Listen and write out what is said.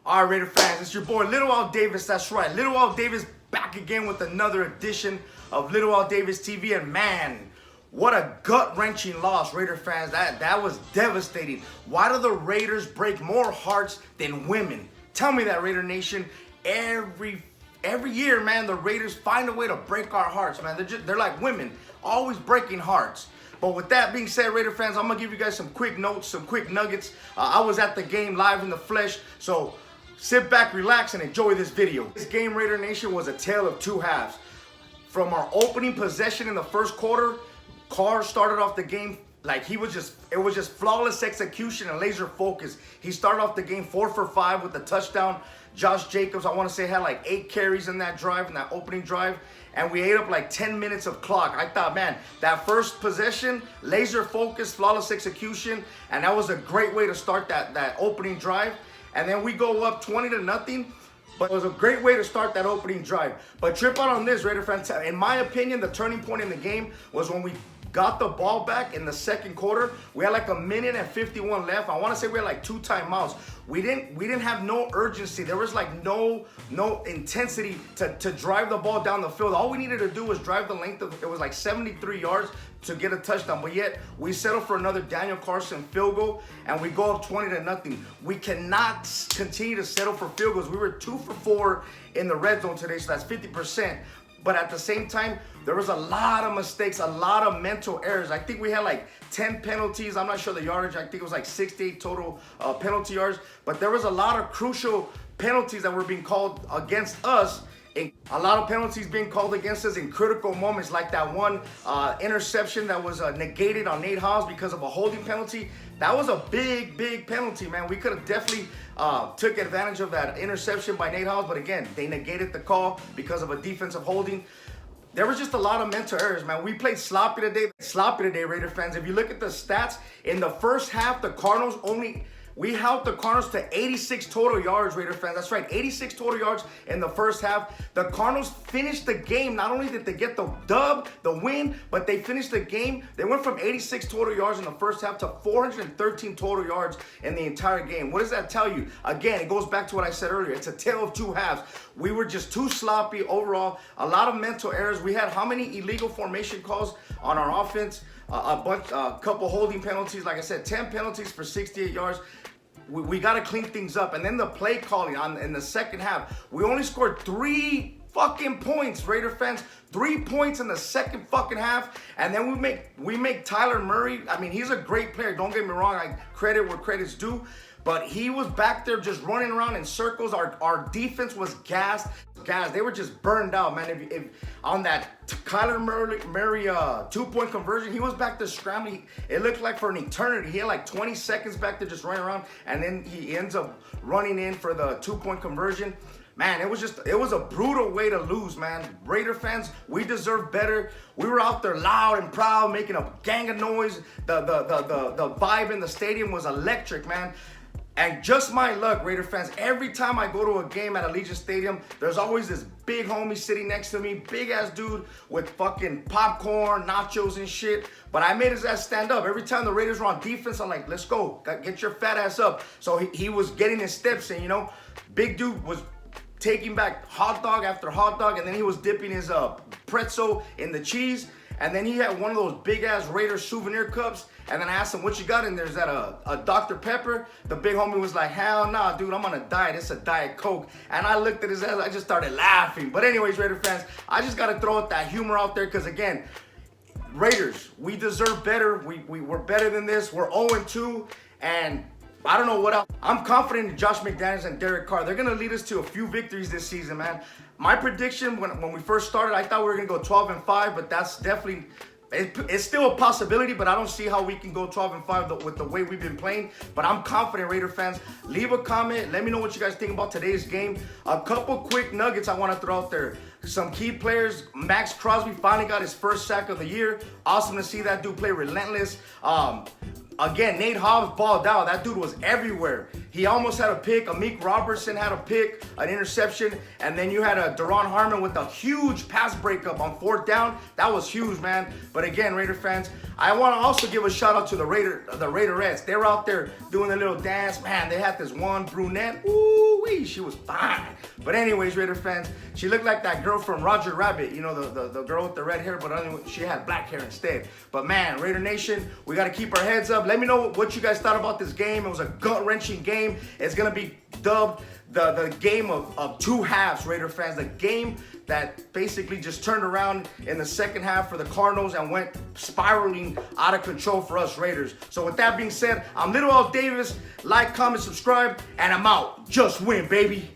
All right, Raider fans, it's your boy Little Al Davis. That's right, Little Al Davis back again with another edition of Little Al Davis TV. And man, what a gut-wrenching loss, Raider fans. That was devastating. Why do the Raiders break more hearts than women? Tell me that, Raider Nation. Every year, man, the Raiders find a way to break our hearts, man. They're like women, always breaking hearts. But with that being said, Raider fans, I'm going to give you guys some quick notes, some quick nuggets. I was at the game live in the flesh, so sit back, relax, and enjoy this video. This game, Raider Nation, was a tale of two halves. From our opening possession in the first quarter, Carr started off the game like it was just flawless execution and laser focus. He started off the game 4 for 5 with a touchdown. Josh Jacobs, I want to say, had like 8 carries in that drive, in that opening drive. And we ate up like 10 minutes of clock. I thought, man, that first possession, laser focus, flawless execution. And that was a great way to start that opening drive. And then we go up 20-0. But it was a great way to start that opening drive. But trip out on this, Raider fans. In my opinion, the turning point in the game was when we got the ball back in the second quarter. We had like 1:51 left. I want to say we had like 2 timeouts. We didn't have no urgency. There was like no intensity to drive the ball down the field. All we needed to do was drive the length of, it was like 73 yards to get a touchdown. But yet we settled for another Daniel Carson field goal and we go up 20-0. We cannot continue to settle for field goals. We were 2 for 4 in the red zone today, so that's 50%. But at the same time, there was a lot of mistakes, a lot of mental errors. I think we had like 10 penalties. I'm not sure the yardage. I think it was like 68 total penalty yards. But there was a lot of crucial penalties that were being called against us. And a lot of penalties being called against us in critical moments, like that one interception that was negated on Nate Halves because of a holding penalty. That was a big penalty, man. We could have definitely took advantage of that interception by Nate Halves, but again, they negated the call because of a defensive holding. There was just a lot of mental errors, man. We played sloppy today, Raider fans. If you look at the stats, in the first half, the Cardinals we held the Cardinals to 86 total yards, Raider fans. That's right, 86 total yards in the first half. The Cardinals finished the game. Not only did they get the dub, the win, but they finished the game. They went from 86 total yards in the first half to 413 total yards in the entire game. What does that tell you? Again, it goes back to what I said earlier. It's a tale of two halves. We were just too sloppy overall. A lot of mental errors. We had how many illegal formation calls on our offense? A couple holding penalties. Like I said, 10 penalties for 68 yards. We got to clean things up. And then the play calling in the second half. We only scored 3 fucking points, Raider fans. 3 points in the second fucking half. And then we make Tyler Murray. I mean, he's a great player. Don't get me wrong. I credit where credit's due. But he was back there just running around in circles. Our defense was gassed. Guys, they were just burned out, man. If on that Kyler Murray 2-point conversion, he was back there scrambling. It looked like for an eternity. He had like 20 seconds back there just running around, and then he ends up running in for the 2-point conversion. Man, it was a brutal way to lose, man. Raider fans, we deserve better. We were out there loud and proud, making a gang of noise. The vibe in the stadium was electric, man. And just my luck, Raider fans, every time I go to a game at Allegiant Stadium, there's always this big homie sitting next to me, big ass dude with fucking popcorn, nachos and shit. But I made his ass stand up. Every time the Raiders were on defense, I'm like, let's go, get your fat ass up. So he was getting his steps in, you know. Big dude was taking back hot dog after hot dog, and then he was dipping his pretzel in the cheese. And then he had one of those big ass Raider souvenir cups. And then I asked him, what you got in there? Is that a Dr. Pepper? The big homie was like, hell nah, dude, I'm on a diet. It's a Diet Coke. And I looked at his ass, I just started laughing. But anyways, Raider fans, I just got to throw that humor out there because, again, Raiders, we deserve better. We're better than this. We're 0-2. And I don't know what else. I'm confident in Josh McDaniels and Derek Carr. They're going to lead us to a few victories this season, man. My prediction when we first started, I thought we were going to go 12-5, but that's definitely... It's still a possibility, but I don't see how we can go 12-5 with the way we've been playing. But I'm confident, Raider fans. Leave a comment. Let me know what you guys think about today's game. A couple quick nuggets I want to throw out there. Some key players. Max Crosby finally got his first sack of the year. Awesome to see that dude play relentless. Again, Nate Halves balled out. That dude was everywhere. He almost had a pick. Amik Robertson had a pick, an interception. And then you had a Daron Harmon with a huge pass breakup on 4th down. That was huge, man. But again, Raider fans, I want to also give a shout out to the Raiderettes. They were out there doing a little dance. Man, they had this one brunette. Ooh, Woo-wee, she was fine. But anyways, Raider fans, she looked like that girl from Roger Rabbit, you know, the girl with the red hair, but she had black hair instead. But man, Raider Nation, we got to keep our heads up. Let me know what you guys thought about this game. It was a gut-wrenching game. It's going to be dubbed the game of two halves, Raider fans. The game that basically just turned around in the second half for the Cardinals and went spiraling out of control for us Raiders. So with that being said, I'm Little Al Davis. Like, comment, subscribe, and I'm out. Just win, baby.